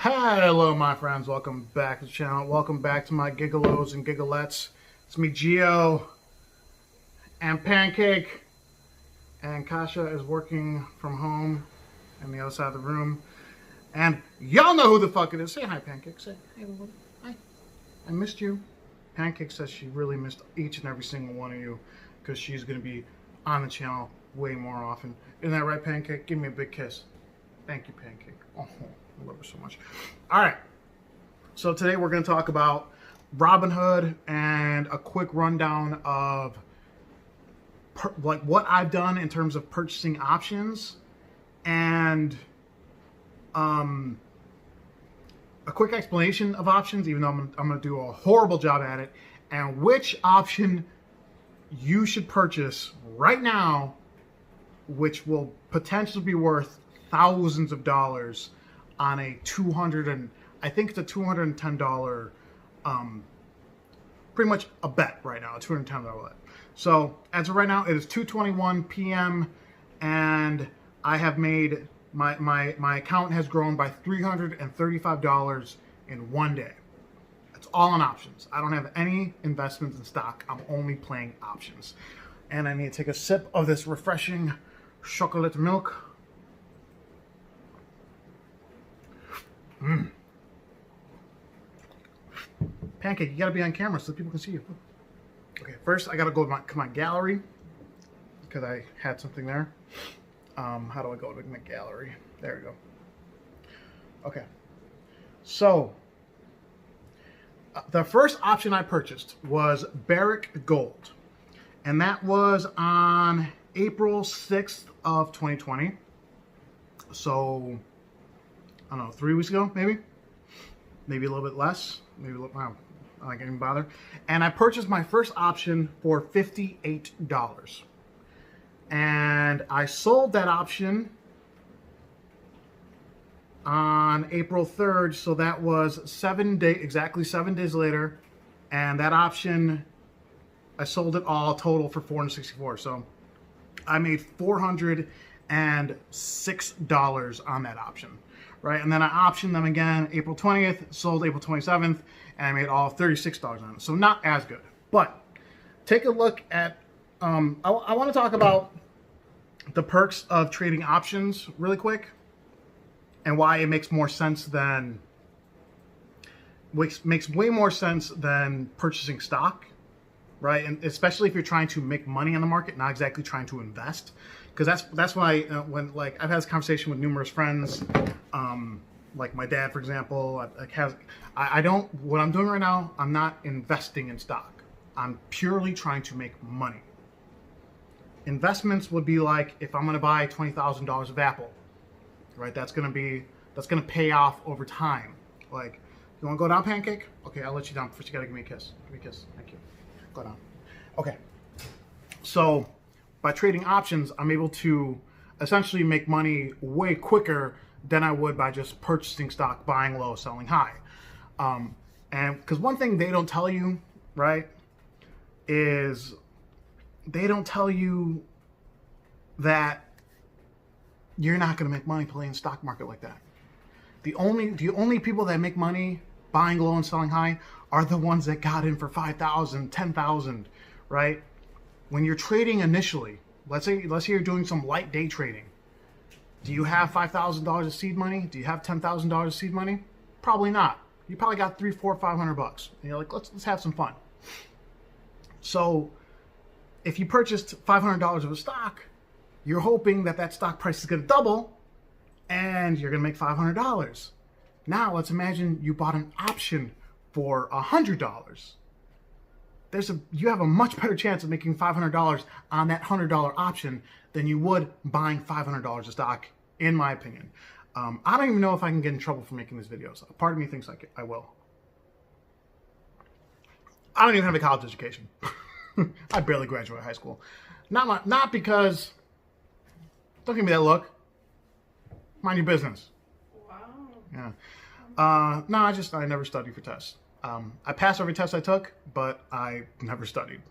Hello, my friends. Welcome back to the channel. Welcome back to my Gig-Olos and Gigolettes. It's me, Gio, and Pancake. And Kasha is working from home on the other side of the room. And y'all know who the fuck it is. Say hi, Pancake. Say hey, everybody. Hi. I missed you. Pancake says she really missed each and every single one of you because she's going to be on the channel way more often. Isn't that right, Pancake? Give me a big kiss. Thank you, Pancake. Oh, I love her so much. All right. So today we're going to talk about Robinhood and a quick rundown of like what I've done in terms of purchasing options and a quick explanation of options, even though I'm going to do a horrible job at it, and which option you should purchase right now, which will potentially be worth thousands of dollars on a I think it's a $210, pretty much a bet right now, a $210 bet. So as of right now, it is 2:21 p.m. and I have made my account has grown by $335 in one day. That's all on options. I don't have any investments in stock. I'm only playing options. And I need to take a sip of this refreshing chocolate milk. Pancake, you gotta be on camera so people can see you. Okay, first I gotta go to my gallery because I had something there. How do I go to my gallery? There we go. Okay, so the first option I purchased was Barrick Gold, and that was on April 6th of 2020. So I don't know, 3 weeks ago, maybe a little bit less, maybe a little, wow, I can't even bother. And I purchased my first option for $58. And I sold that option on April 3rd, so that was exactly 7 days later. And that option, I sold it all total for $464. So I made $406 on that option. Right, and then I optioned them again April 20th, sold April 27th, and I made all $36 on it. So not as good. But take a look at, I want to talk about the perks of trading options really quick and why it makes more sense than, makes way more sense than purchasing stock, right? And especially if you're trying to make money on the market, not exactly trying to invest. Because that's why when like I've had this conversation with numerous friends, like my dad, for example, what I'm doing right now, I'm not investing in stock. I'm purely trying to make money. Investments would be like if I'm going to buy $20,000 of Apple, right? That's going to pay off over time. Like, you want to go down, Pancake? Okay, I'll let you down. First, you got to give me a kiss. Give me a kiss. Thank you. Go down. Okay. So by trading options, I'm able to essentially make money way quicker than I would by just purchasing stock, buying low, selling high. And because one thing they don't tell you, right, is they don't tell you that you're not going to make money playing stock market like that. The only people that make money buying low and selling high are the ones that got in for 5,000, 10,000, right? When you're trading initially, let's say you're doing some light day trading. Do you have $5,000 of seed money? Do you have $10,000 of seed money? Probably not. You probably got $300, $400, $500. And you're like, let's have some fun. So if you purchased $500 of a stock, you're hoping that stock price is going to double and you're going to make $500. Now let's imagine you bought an option for $100. You have a much better chance of making $500 on that $100 option than you would buying $500 of stock, in my opinion. I don't even know if I can get in trouble for making these videos. Part of me thinks I will. I don't even have a college education. I barely graduated high school. Not because, don't give me that look. Mind your business. Wow. Yeah. No, I never studied for tests. I passed every test I took, but I never studied.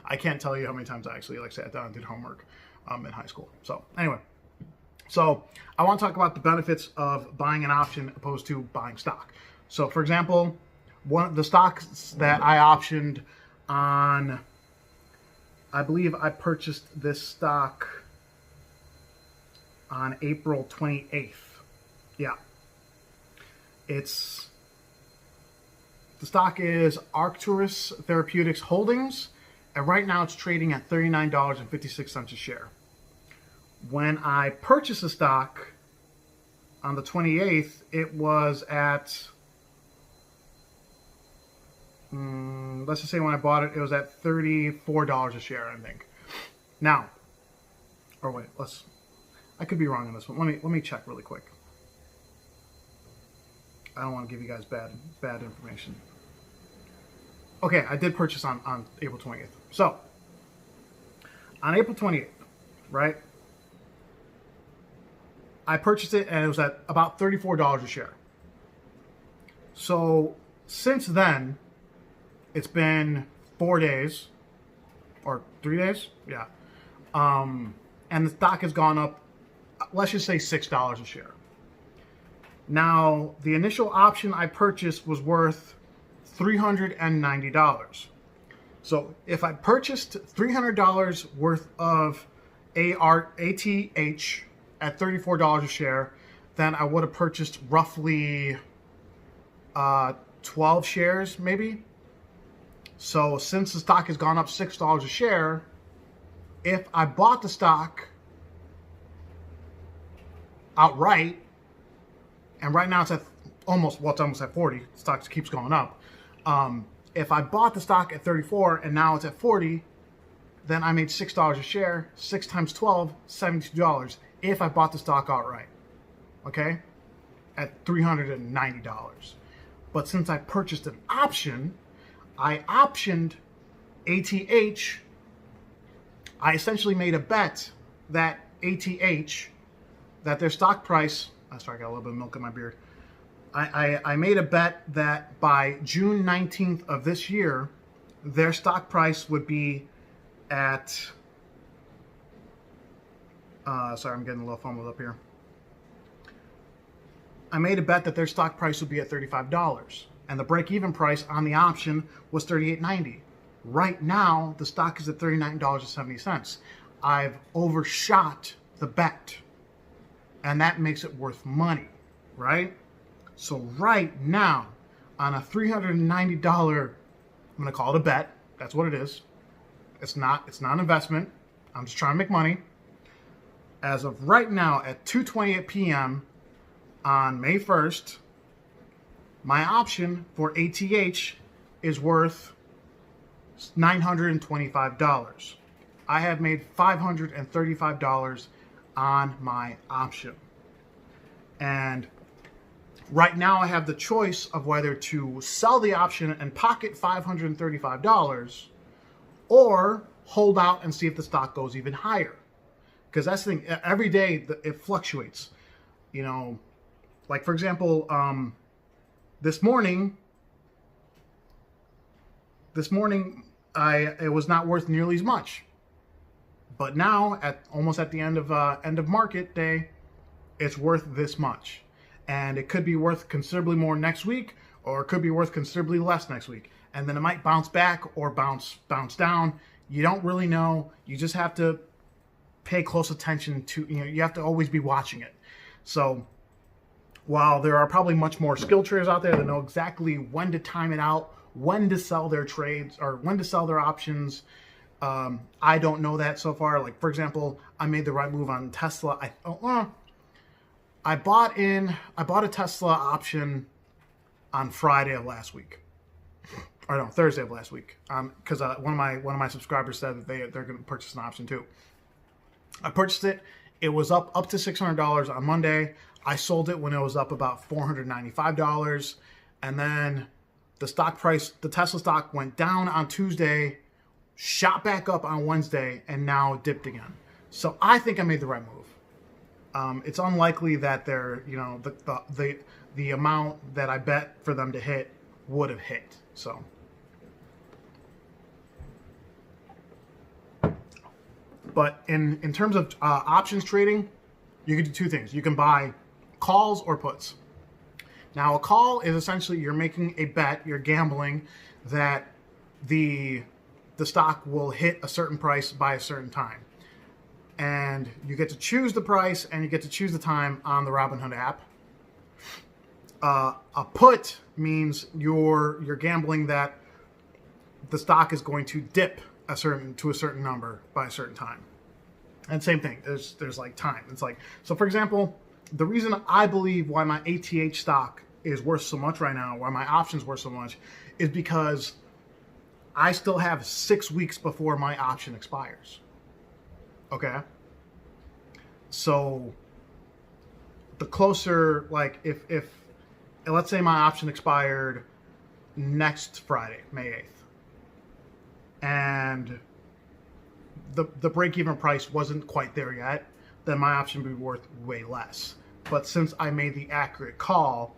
I can't tell you how many times I actually sat down and did homework in high school. So anyway, So I want to talk about the benefits of buying an option opposed to buying stock. So for example, one of the stocks that I optioned on, I believe I purchased this stock on April 28th. Yeah. The stock is Arcturus Therapeutics Holdings, and right now it's trading at $39.56 a share. When I purchased the stock on the 28th, it was at, let's just say when I bought it, it was at $34 a share, I think. Now, or wait, I could be wrong on this one. Let me check really quick. I don't want to give you guys bad information. Okay, I did purchase on April 28th. So, on April 28th, right, I purchased it and it was at about $34 a share. So, since then, it's been 4 days, or 3 days, yeah. And the stock has gone up, let's just say $6 a share. Now, the initial option I purchased was worth $390. So if I purchased $300 worth of ATH at $34 a share, then I would have purchased roughly 12 shares, maybe. So since the stock has gone up $6 a share, if I bought the stock outright, and right now it's at almost at 40. The stock keeps going up. If I bought the stock at 34 and now it's at 40, then I made $6 a share. 6 times 12, $72. If I bought the stock outright, okay, at $390. But since I purchased an option, I optioned ATH. I essentially made a bet that ATH, that their stock price, sorry, I got a little bit of milk in my beard. I made a bet that by June 19th of this year, their stock price would be at, sorry, I'm getting a little fumbled up here. I made a bet that their stock price would be at $35, and the break-even price on the option was $38.90. Right now, the stock is at $39.70. I've overshot the bet, and that makes it worth money, right? So right now, on a $390, I'm going to call it a bet. That's what it is. It's not an investment. I'm just trying to make money. As of right now, at 2:28 p.m. on May 1st, my option for ATH is worth $925. I have made $535 on my option. And right now I have the choice of whether to sell the option and pocket $535 or hold out and see if the stock goes even higher. Because that's the thing, every day it fluctuates. You know, like for example, this morning it was not worth nearly as much. But now, almost at the end of market day, it's worth this much. And it could be worth considerably more next week, or it could be worth considerably less next week. And then it might bounce back or bounce down. You don't really know. You just have to pay close attention to, you have to always be watching it. So while there are probably much more skilled traders out there that know exactly when to time it out, when to sell their trades, or when to sell their options, I don't know that so far. Like, for example, I made the right move on Tesla. I bought a Tesla option on Friday of last week, or no, Thursday of last week, because one of my subscribers said that they're going to purchase an option too. I purchased it. It was up to $600 on Monday. I sold it when it was up about $495, and then the stock price, the Tesla stock, went down on Tuesday, shot back up on Wednesday, and now dipped again. So I think I made the right move. It's unlikely that they're, the amount that I bet for them to hit would have hit. So, but in terms of options trading, You can do two things. You can buy calls or puts. Now, a call is essentially you're making a bet, you're gambling that the stock will hit a certain price by a certain time. And you get to choose the price and you get to choose the time on the Robinhood app. A put means you're gambling that the stock is going to dip to a certain number by a certain time. And same thing, there's like time. It's like, so for example, the reason I believe why my ATH stock is worth so much right now, why my option's worth so much, is because I still have 6 weeks before my option expires. Okay? So the closer, like if let's say my option expired next Friday, May 8th, and the break-even price wasn't quite there yet, then my option would be worth way less. But since I made the accurate call,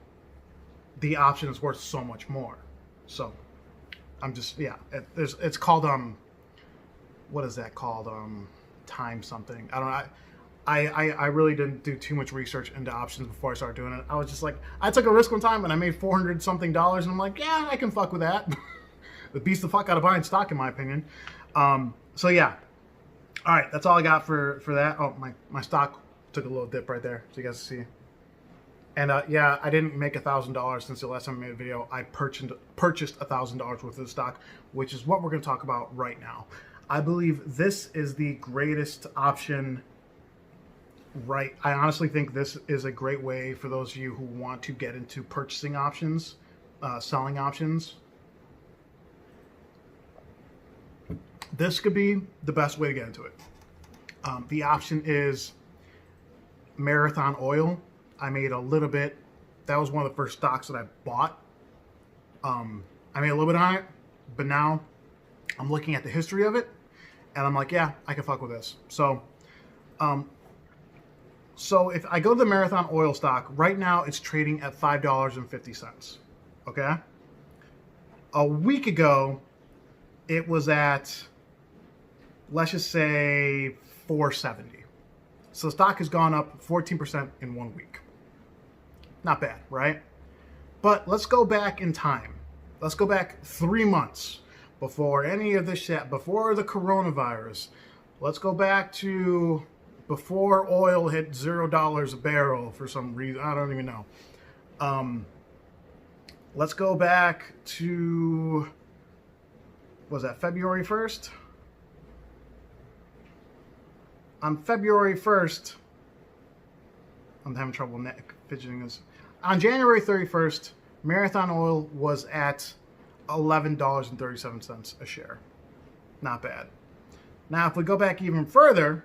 the option is worth so much more. So I'm just, yeah, it's called, what is that called? Time something. I don't know. I really didn't do too much research into options before I started doing it. I was just like, I took a risk one time and I made $400 something, and I'm like, yeah, I can fuck with that. It beats the fuck out of buying stock, in my opinion. So yeah. All right, that's all I got for that. Oh, my stock took a little dip right there, so you guys see. And yeah, I didn't make $1,000 since the last time I made a video. I purchased $1,000 worth of the stock, which is what we're going to talk about right now. I believe this is the greatest option. Right, I honestly think this is a great way for those of you who want to get into purchasing options, selling options. This could be the best way to get into it. The option is Marathon Oil. I made a little bit. That was one of the first stocks that I bought. I made a little bit on it, but now I'm looking at the history of it, and I'm like, yeah, I can fuck with this. So if I go to the Marathon Oil stock, right now it's trading at $5.50. Okay? A week ago, it was at, let's just say, $4.70. So the stock has gone up 14% in 1 week. Not bad, right? But let's go back in time. Let's go back 3 months before any of this shit, before the coronavirus. Let's go back to before oil hit $0 a barrel for some reason. I don't even know. Let's go back to, was that February 1st? On February 1st, I'm having trouble fidgeting this. On January 31st, Marathon Oil was at $11.37 a share. Not bad. Now, if we go back even further,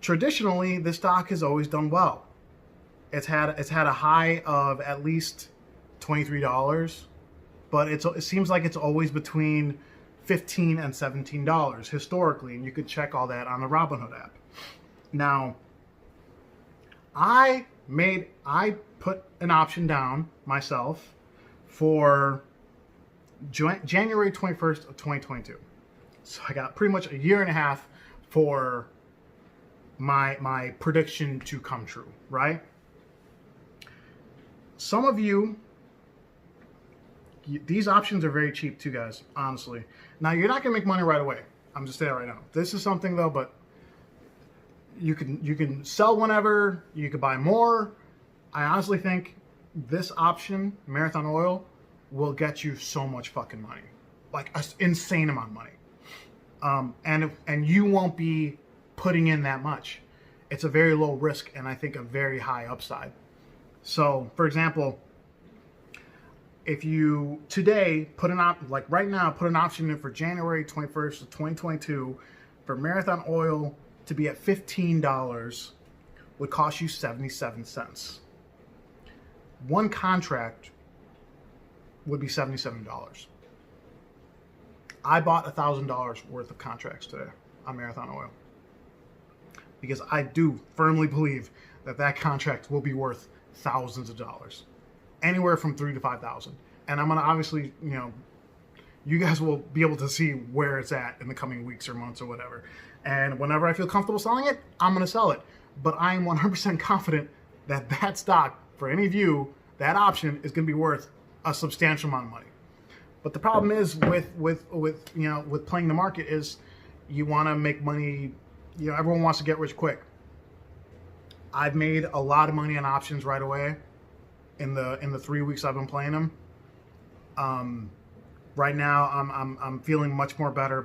traditionally, this stock has always done well. It's had a high of at least $23, but it seems like it's always between $15 and $17 historically, and you could check all that on the Robinhood app. Now, I put an option down myself for January 21st of 2022. So I got pretty much a year and a half for my prediction to come true, right? Some of you, these options are very cheap too, guys, honestly. Now, you're not going to make money right away. I'm just saying right now. This is something, though, but you can sell whenever, you can buy more. I honestly think this option, Marathon Oil, will get you so much fucking money. Like, an insane amount of money. And you won't be putting in that much. It's a very low risk and I think a very high upside. So, for example, if you today put right now put an option in for January 21st of 2022 for Marathon Oil to be at $15 would cost you 77 cents. One contract would be $77. I bought $1,000 worth of contracts today on Marathon Oil because I do firmly believe that contract will be worth thousands of dollars, anywhere from $3,000 to $5,000. And I'm gonna obviously, you guys will be able to see where it's at in the coming weeks or months or whatever. And whenever I feel comfortable selling it, I'm going to sell it. But I am 100% confident that that stock, for any of you, that option is going to be worth a substantial amount of money. But the problem is with playing the market is you want to make money. Everyone wants to get rich quick. I've made a lot of money on options right away in the 3 weeks I've been playing them. Right now I'm feeling much better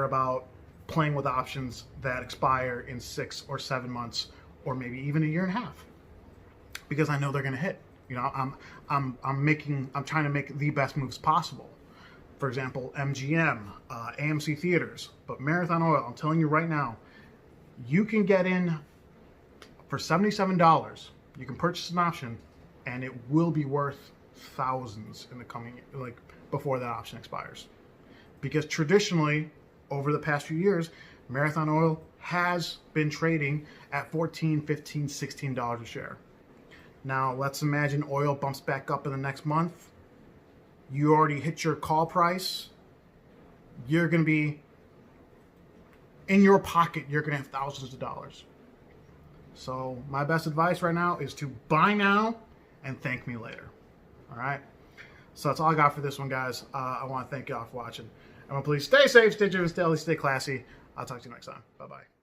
about playing with options that expire in 6 or 7 months, or maybe even a year and a half, because I know they're going to hit. I'm trying to make the best moves possible. For example, MGM, AMC Theaters, but Marathon Oil. I'm telling you right now, you can get in for $77. You can purchase an option, and it will be worth thousands in the coming, before that option expires. Because traditionally, over the past few years, Marathon Oil has been trading at $14, $15, $16 a share. Now, let's imagine oil bumps back up in the next month. You already hit your call price. You're going to be, in your pocket, you're going to have thousands of dollars. So my best advice right now is to buy now and thank me later. All right? So that's all I got for this one, guys. I want to thank you all for watching. And please stay safe, stay driven, stay classy. I'll talk to you next time. Bye-bye.